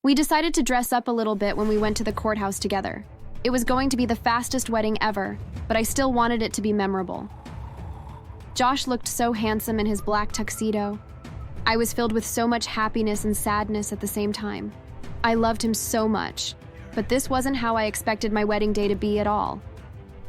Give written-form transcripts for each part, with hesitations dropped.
We decided to dress up a little bit when we went to the courthouse together. It was going to be the fastest wedding ever, but I still wanted it to be memorable. Josh looked so handsome in his black tuxedo. I was filled with so much happiness and sadness at the same time. I loved him so much, but this wasn't how I expected my wedding day to be at all.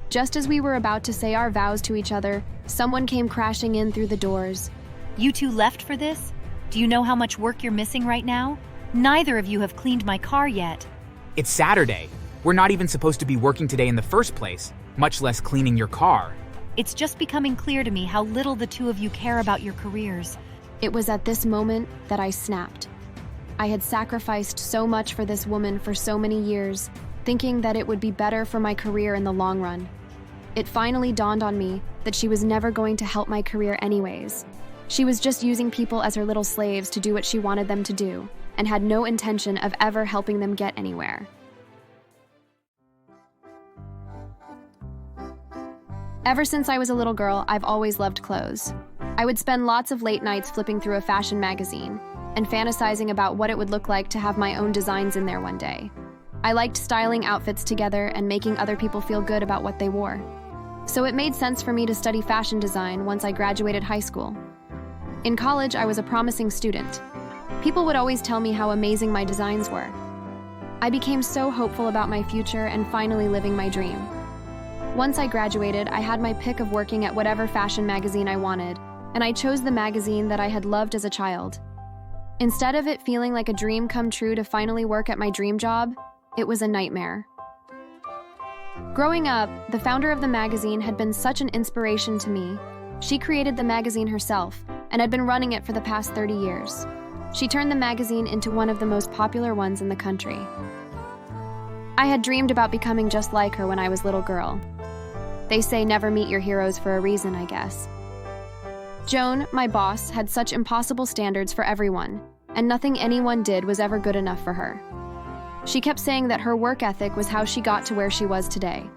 Just as we were about to say our vows to each other, someone came crashing in through the doors. You two left for this? Do you know how much work you're missing right now? Neither of you have cleaned my car yet. It's Saturday. We're not even supposed to be working today in the first place, much less cleaning your car. It's just becoming clear to me how little the two of you care about your careers. It was at this moment that I snapped. I had sacrificed so much for this woman for so many years, thinking that it would be better for my career in the long run. It finally dawned on me that she was never going to help my career anyways. She was just using people as her little slaves to do what she wanted them to do, and had no intention of ever helping them get anywhere. Ever since I was a little girl, I've always loved clothes. I would spend lots of late nights flipping through a fashion magazine and fantasizing about what it would look like to have my own designs in there one day. I liked styling outfits together and making other people feel good about what they wore. So it made sense for me to study fashion design once I graduated high school. In college, I was a promising student. People would always tell me how amazing my designs were. I became so hopeful about my future and finally living my dream. Once I graduated, I had my pick of working at whatever fashion magazine I wanted, and I chose the magazine that I had loved as a child. Instead of it feeling like a dream come true to finally work at my dream job, it was a nightmare. Growing up, the founder of the magazine had been such an inspiration to me. She created the magazine herself and had been running it for the past 30 years. She turned the magazine into one of the most popular ones in the country. I had dreamed about becoming just like her when I was a little girl. They say never meet your heroes for a reason, I guess. Joan, my boss, had such impossible standards for everyone, and nothing anyone did was ever good enough for her. She kept saying that her work ethic was how she got to where she was today.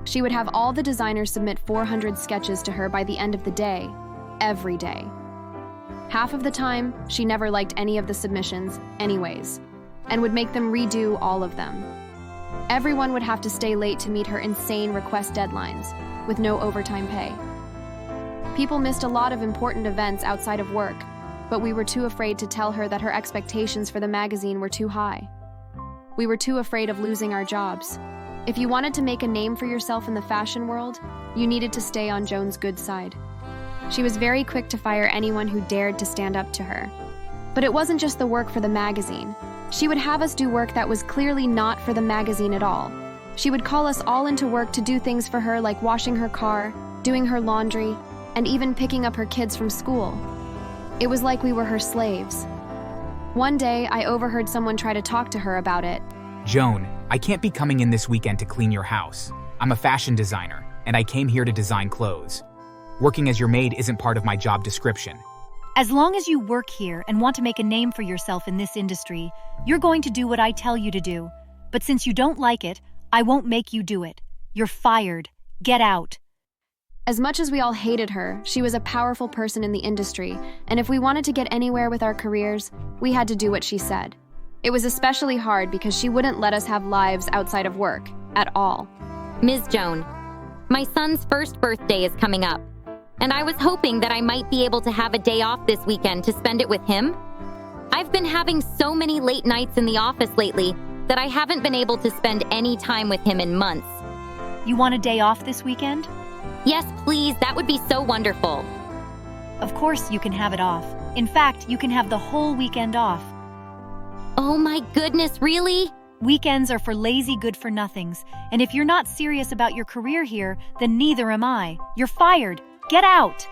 She would have all the designers submit 400 sketches to her by the end of the day, every day. Half of the time, she never liked any of the submissions anyways, and would make them redo all of them. Everyone would have to stay late to meet her insane request deadlines, with no overtime pay. People missed a lot of important events outside of work, but we were too afraid to tell her that her expectations for the magazine were too high. We were too afraid of losing our jobs. If you wanted to make a name for yourself in the fashion world, you needed to stay on Joan's good side. She was very quick to fire anyone who dared to stand up to her. But it wasn't just the work for the magazine. She would have us do work that was clearly not for the magazine at all. She would call us all into work to do things for her like washing her car, doing her laundry, and even picking up her kids from school. It was like we were her slaves. One day, I overheard someone try to talk to her about it. Joan, I can't be coming in this weekend to clean your house. I'm a fashion designer, and I came here to design clothes. Working as your maid isn't part of my job description. As long as you work here and want to make a name for yourself in this industry, you're going to do what I tell you to do. But since you don't like it, I won't make you do it. You're fired. Get out. As much as we all hated her, she was a powerful person in the industry, and if we wanted to get anywhere with our careers, we had to do what she said. It was especially hard because she wouldn't let us have lives outside of work, at all. Ms. Joan, my son's first birthday is coming up, and I was hoping that I might be able to have a day off this weekend to spend it with him. I've been having so many late nights in the office lately that I haven't been able to spend any time with him in months. You want a day off this weekend? Yes, please, that would be so wonderful. Of course you can have it off. In fact, you can have the whole weekend off. Oh my goodness, really? Weekends are for lazy good-for-nothings, and if you're not serious about your career here, then neither am I. You're fired. Get out!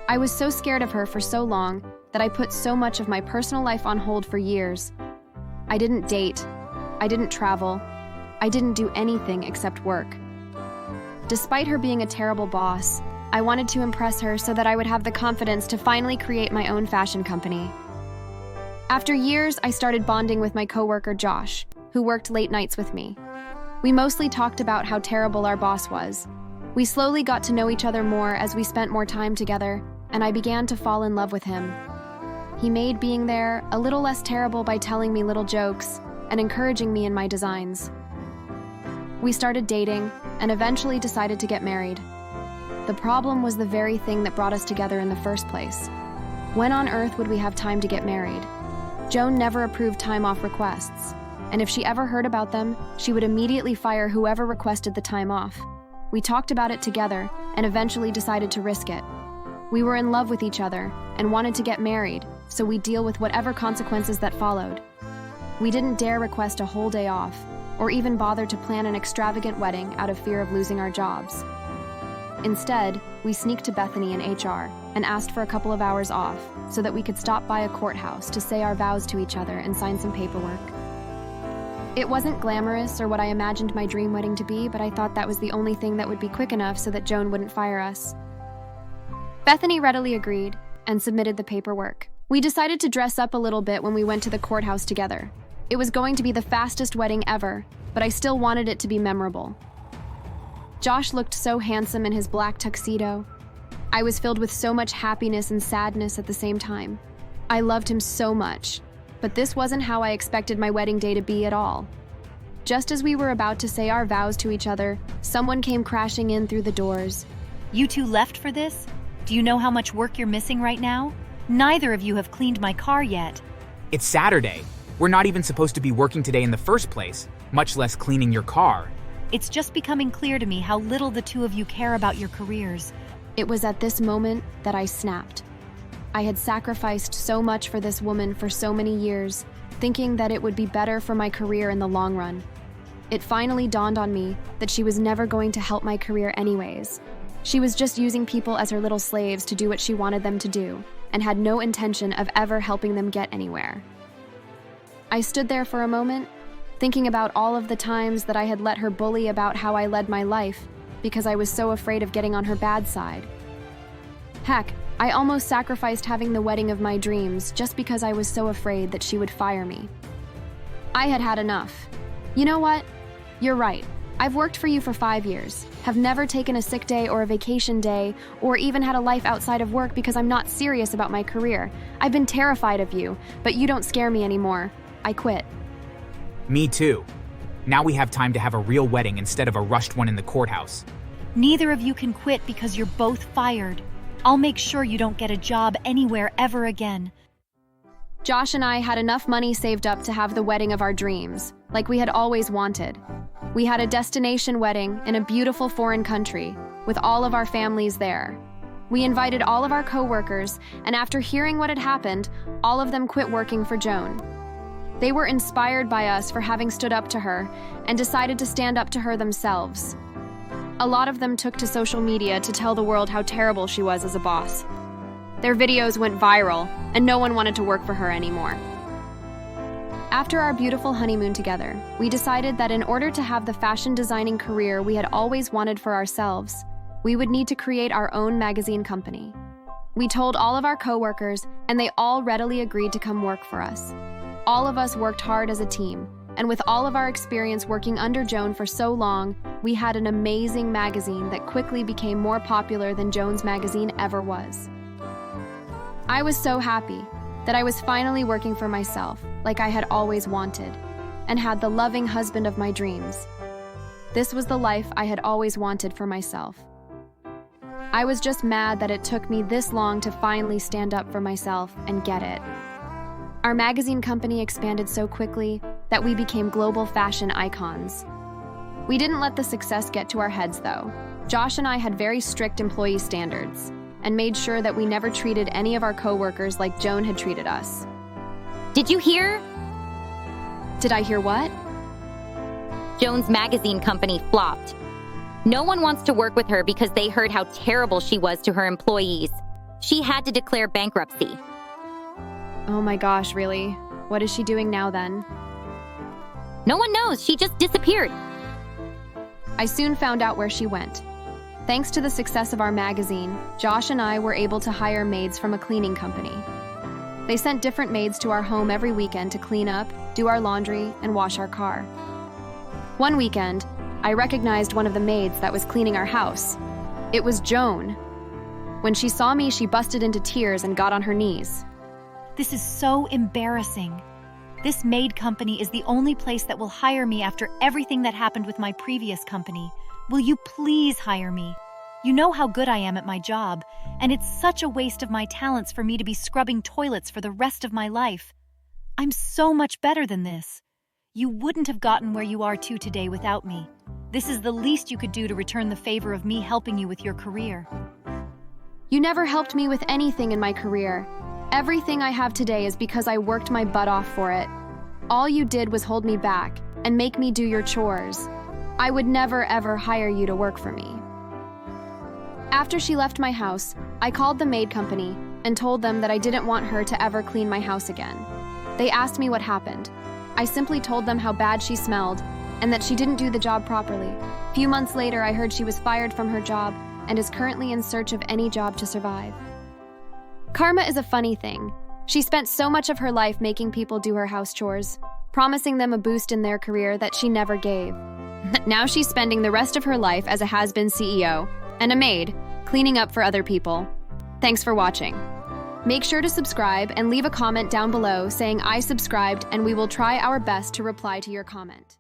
I was so scared of her for so long that I put so much of my personal life on hold for years. I didn't date. I didn't travel. I didn't do anything except work. Despite her being a terrible boss, I wanted to impress her so that I would have the confidence to finally create my own fashion company. After years, I started bonding with my coworker Josh, who worked late nights with me. We mostly talked about how terrible our boss was. We slowly got to know each other more as we spent more time together, and I began to fall in love with him. He made being there a little less terrible by telling me little jokes and encouraging me in my designs. We started dating and eventually decided to get married. The problem was the very thing that brought us together in the first place. When on earth would we have time to get married? Joan never approved time off requests, and if she ever heard about them, she would immediately fire whoever requested the time off. We talked about it together and eventually decided to risk it. We were in love with each other and wanted to get married, so we deal with whatever consequences that followed. We didn't dare request a whole day off, or even bother to plan an extravagant wedding out of fear of losing our jobs. Instead, we sneaked to Bethany in HR and asked for a couple of hours off so that we could stop by a courthouse to say our vows to each other and sign some paperwork. It wasn't glamorous or what I imagined my dream wedding to be, but I thought that was the only thing that would be quick enough so that Joan wouldn't fire us. Bethany readily agreed and submitted the paperwork. We decided to dress up a little bit when we went to the courthouse together. It was going to be the fastest wedding ever, but I still wanted it to be memorable. Josh looked so handsome in his black tuxedo. I was filled with so much happiness and sadness at the same time. I loved him so much, but this wasn't how I expected my wedding day to be at all. Just as we were about to say our vows to each other, someone came crashing in through the doors. You two left for this? Do you know how much work you're missing right now? Neither of you have cleaned my car yet. It's Saturday. We're not even supposed to be working today in the first place, much less cleaning your car. It's just becoming clear to me how little the two of you care about your careers. It was at this moment that I snapped. I had sacrificed so much for this woman for so many years, thinking that it would be better for my career in the long run. It finally dawned on me that she was never going to help my career anyways. She was just using people as her little slaves to do what she wanted them to do, and had no intention of ever helping them get anywhere. I stood there for a moment, thinking about all of the times that I had let her bully about how I led my life because I was so afraid of getting on her bad side. Heck, I almost sacrificed having the wedding of my dreams just because I was so afraid that she would fire me. I had had enough. You know what? You're right. I've worked for you for 5 years, have never taken a sick day or a vacation day, or even had a life outside of work because I'm not serious about my career. I've been terrified of you, but you don't scare me anymore. I quit. Me too. Now we have time to have a real wedding instead of a rushed one in the courthouse. Neither of you can quit because you're both fired. I'll make sure you don't get a job anywhere ever again. Josh and I had enough money saved up to have the wedding of our dreams, like we had always wanted. We had a destination wedding in a beautiful foreign country, with all of our families there. We invited all of our co-workers, and after hearing what had happened, all of them quit working for Joan. They were inspired by us for having stood up to her, and decided to stand up to her themselves. A lot of them took to social media to tell the world how terrible she was as a boss. Their videos went viral, and no one wanted to work for her anymore. After our beautiful honeymoon together, we decided that in order to have the fashion designing career we had always wanted for ourselves, we would need to create our own magazine company. We told all of our co-workers, and they all readily agreed to come work for us. All of us worked hard as a team, and with all of our experience working under Joan for so long, we had an amazing magazine that quickly became more popular than Joan's magazine ever was. I was so happy that I was finally working for myself, like I had always wanted, and had the loving husband of my dreams. This was the life I had always wanted for myself. I was just mad that it took me this long to finally stand up for myself and get it. Our magazine company expanded so quickly that we became global fashion icons. We didn't let the success get to our heads, though. Josh and I had very strict employee standards, and made sure that we never treated any of our co-workers like Joan had treated us. Did you hear? Did I hear what? Joan's magazine company flopped. No one wants to work with her because they heard how terrible she was to her employees. She had to declare bankruptcy. Oh my gosh, really? What is she doing now then? No one knows. She just disappeared. I soon found out where she went. Thanks to the success of our magazine, Josh and I were able to hire maids from a cleaning company. They sent different maids to our home every weekend to clean up, do our laundry, and wash our car. One weekend, I recognized one of the maids that was cleaning our house. It was Joan. When she saw me, she busted into tears and got on her knees. This is so embarrassing. This maid company is the only place that will hire me after everything that happened with my previous company. Will you please hire me? You know how good I am at my job, and it's such a waste of my talents for me to be scrubbing toilets for the rest of my life. I'm so much better than this. You wouldn't have gotten where you are today without me. This is the least you could do to return the favor of me helping you with your career. You never helped me with anything in my career. Everything I have today is because I worked my butt off for it. All you did was hold me back and make me do your chores. I would never ever hire you to work for me. After she left my house, I called the maid company and told them that I didn't want her to ever clean my house again. They asked me what happened. I simply told them how bad she smelled and that she didn't do the job properly. A few months later, I heard she was fired from her job and is currently in search of any job to survive. Karma is a funny thing. She spent so much of her life making people do her house chores, promising them a boost in their career that she never gave. Now she's spending the rest of her life as a has-been CEO and a maid, cleaning up for other people. Thanks for watching. Make sure to subscribe and leave a comment down below saying I subscribed, and we will try our best to reply to your comment.